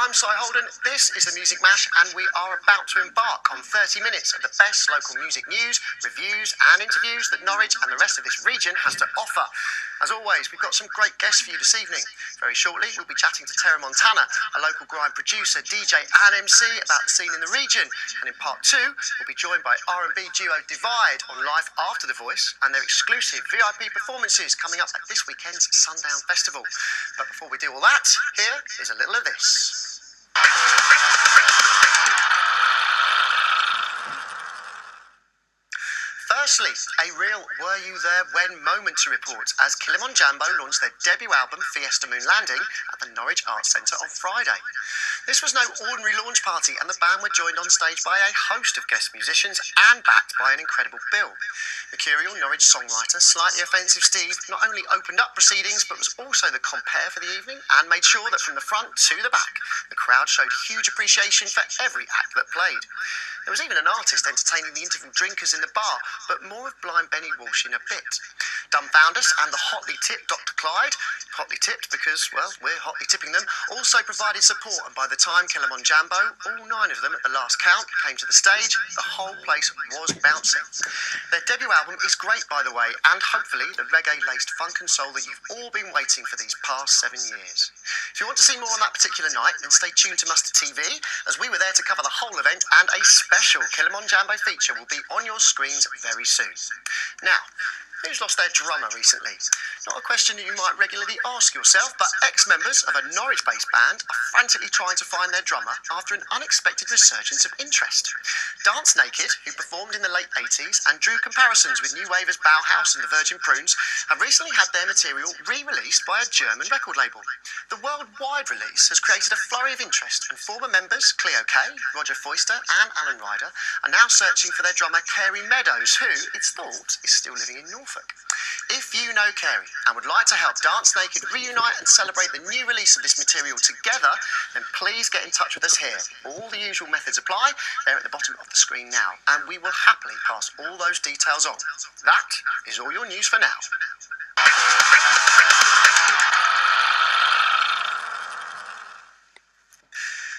I'm Si Holden, this is The Music Mash, and we are about to embark on 30 minutes of the best local music news, reviews and interviews that Norwich and the rest of this region has to offer. As always, we've got some great guests for you this evening. Very shortly, we'll be chatting to TerraMontana, a local grime producer, DJ and MC, about the scene in the region. And in part 2, we'll be joined by R&B duo Divide on Life After the Voice and their exclusive VIP performances coming up at this weekend's Sundown Festival. But before we do all that, here is a little of this. Firstly, a real were you there when moment to report as TerraMontana launched their debut album Fiesta Moon Landing at the Norwich Arts Centre on Friday. This was no ordinary launch party, and the band were joined on stage by a host of guest musicians and backed by an incredible bill. Mercurial Norwich songwriter Slightly Offensive Steve not only opened up proceedings but was also the compere for the evening and made sure that from the front to the back the crowd showed huge appreciation for every act that played. There was even an artist entertaining the interval drinkers in the bar, but more of Blind Benny Walsh in a bit. Dumbfounders and the hotly tipped Dr. Clyde, hotly tipped because, well, we're hotly tipping them, also provided support, and by the time TerraMontana, all 9 of them at the last count, came to the stage, the whole place was bouncing. Their debut album is great, by the way, and hopefully the reggae-laced funk and soul that you've all been waiting for these past 7 years. If you want to see more on that particular night, then stay tuned to Mustard TV, as we were there to cover the whole event, and a special TerraMontana feature will be on your screens very soon. Now, who's lost their drummer recently? Not a question that you might regularly ask yourself, but ex-members of a Norwich-based band are frantically trying to find their drummer after an unexpected resurgence of interest. Dance Naked, who performed in the late 80s and drew comparisons with New Wave as Bauhaus and the Virgin Prunes, have recently had their material re-released by a German record label. The worldwide release has created a flurry of interest, and former members Cleo Kay, Roger Foister and Alan Ryder are now searching for their drummer Carey Meadows, who, it's thought, is still living in Norfolk. If you know Carey and would like to help Dance Naked reunite and celebrate the new release of this material together, then please get in touch with us here. All the usual methods apply. They're at the bottom of the screen now, and we will happily pass all those details on. That is all your news for now.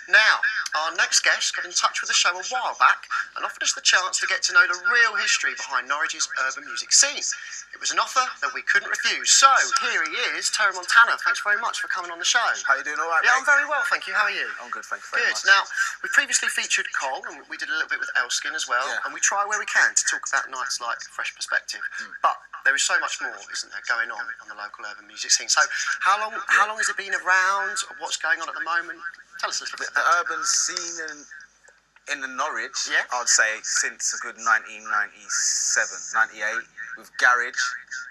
Now, our next guest got in touch with the show a while back and offered us the chance to get to know the real history behind Norwich's urban music scene. It was an offer that we couldn't refuse. So, here he is, TerraMontana. Thanks very much for coming on the show. How you doing, all right, Yeah, mate? I'm very well, thank you. How are you? I'm good, thank you very much. Now, we previously featured Cole, and we did a little bit with Elskin as well, and we try where we can to talk about nights like Fresh Perspective. But there is so much more, isn't there, going on the local urban music scene. So, how long has it been around? What's going on at the moment? Tell us a little bit about the urban scene in the Norwich, I'd say since a good 1997, 98, with garage.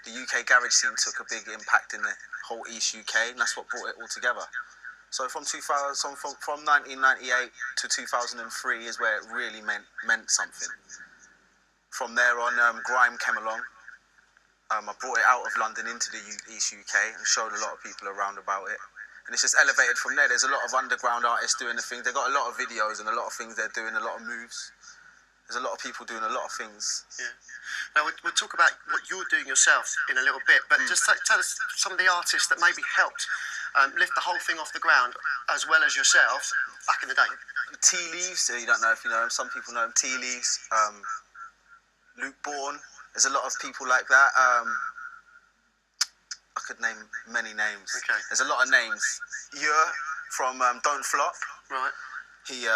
The UK garage scene took a big impact in the whole East UK, and that's what brought it all together. So from 1998 to 2003 is where it really meant something. From there on, grime came along. I brought it out of London into the East UK and showed a lot of people around about it. And it's just elevated from there. There's a lot of underground artists doing the thing. They've got a lot of videos and a lot of things they're doing, a lot of moves. There's a lot of people doing a lot of things. Yeah. Now, we'll talk about what you're doing yourself in a little bit, but just tell us some of the artists that maybe helped lift the whole thing off the ground, as well as yourself, back in the day. Tea Leaves, you don't know if you know him. Some people know him. Tea Leaves, Luke Bourne. There's a lot of people like that. I could name many names. Okay. There's a lot of names. From Don't Flop. Right. He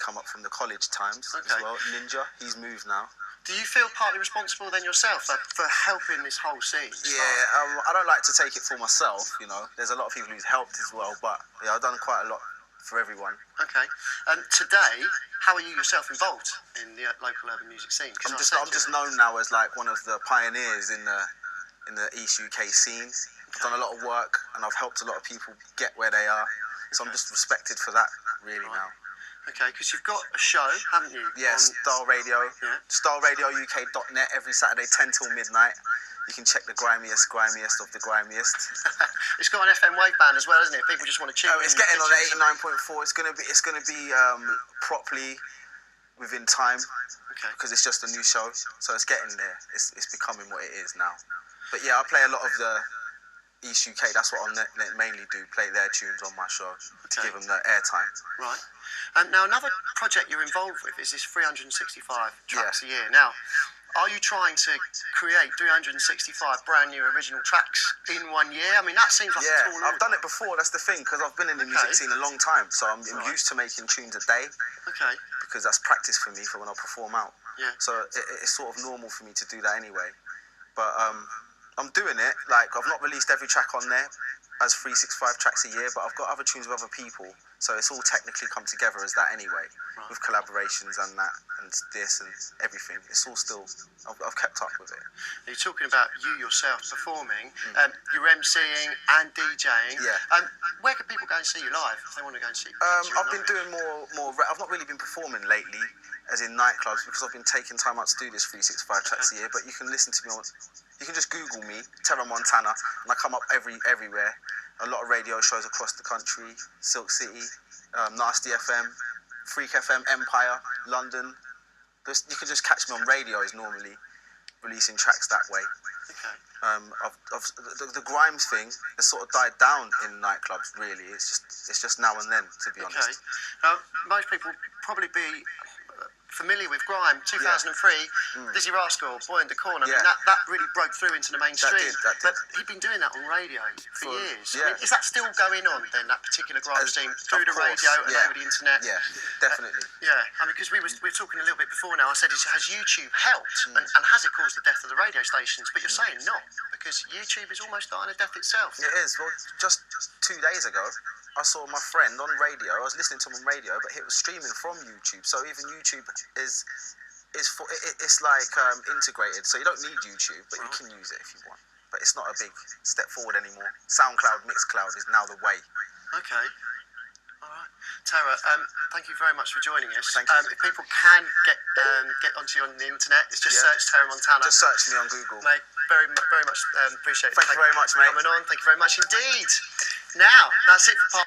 come up from the college times as well. Ninja. He's moved now. Do you feel partly responsible then yourself for helping this whole scene? Yeah. I don't like to take it for myself. You know, there's a lot of people who's helped as well, but yeah, I've done quite a lot for everyone. Okay. Today, how are you yourself involved in the local urban music scene? I'm just known now as like one of the pioneers in the East UK scene. I've done a lot of work and I've helped a lot of people get where they are. So I'm just respected for that really now. Okay, because you've got a show, haven't you? Yeah, Star Radio. Yeah. StarRadioUK.net every Saturday, 10 till midnight. You can check the grimiest of the grimiest. It's got an FM wave band as well, isn't it? People just want to tune in. It's getting on 89.4. It's gonna be properly within time. Okay. Because it's just a new show, so it's getting there. It's becoming what it is now. But yeah, I play a lot of the East UK, that's what I mainly do, play their tunes on my show to give them the airtime. Right. Now, another project you're involved with is this 365 tracks a year. Now, are you trying to create 365 brand new original tracks in 1 year? I mean, that seems like a tall order. I've done it before, that's the thing, because I've been in the music scene a long time, so I'm used to making tunes a day. Okay. Because that's practice for me for when I perform out. Yeah. So it's sort of normal for me to do that anyway. But I'm doing it. Like, I've not released every track on there as 365 tracks a year, but I've got other tunes with other people, so it's all technically come together as that anyway, with collaborations and that, and this and everything. It's all still, I've kept up with it. You're talking about you yourself performing, you're MCing and DJing. Yeah. Where can people go and see you live if they want to go and see you? I've been doing more. I've not really been performing lately, as in nightclubs, because I've been taking time out to do this 365 tracks a year. But you can listen to me on. You can just Google me, TerraMontana, and I come up everywhere. A lot of radio shows across the country, Silk City, Nasty FM, Freak FM, Empire, London. You can just catch me on radios normally, releasing tracks that way. Okay. The Grimes thing has sort of died down in nightclubs, really. It's just now and then, to be honest. Now, most people probably be familiar with Grime, 2003, Dizzy Rascal, Boy in the Corner. I mean, that really broke through into the mainstream. That did. But he'd been doing that on radio for years. Yeah. I mean, is that still going on then, that particular Grime scene, through the radio and over the internet? Yeah, definitely. I mean, because we were talking a little bit before now, I said, has YouTube helped and has it caused the death of the radio stations? But you're saying not, because YouTube is almost dying a death itself. It is. Well, just 2 days ago, I saw my friend on radio. I was listening to him on radio, but it was streaming from YouTube. So even YouTube is integrated. So you don't need YouTube, but you can use it if you want. But it's not a big step forward anymore. SoundCloud, Mixcloud is now the way. Okay. All right. Terra, thank you very much for joining us. Thank you. If people can get onto you on the internet, it's just search TerraMontana. Just search me on Google. Mate, very much appreciate it. Thank you very much, mate. Coming on. Thank you very much indeed. Now, that's it for part.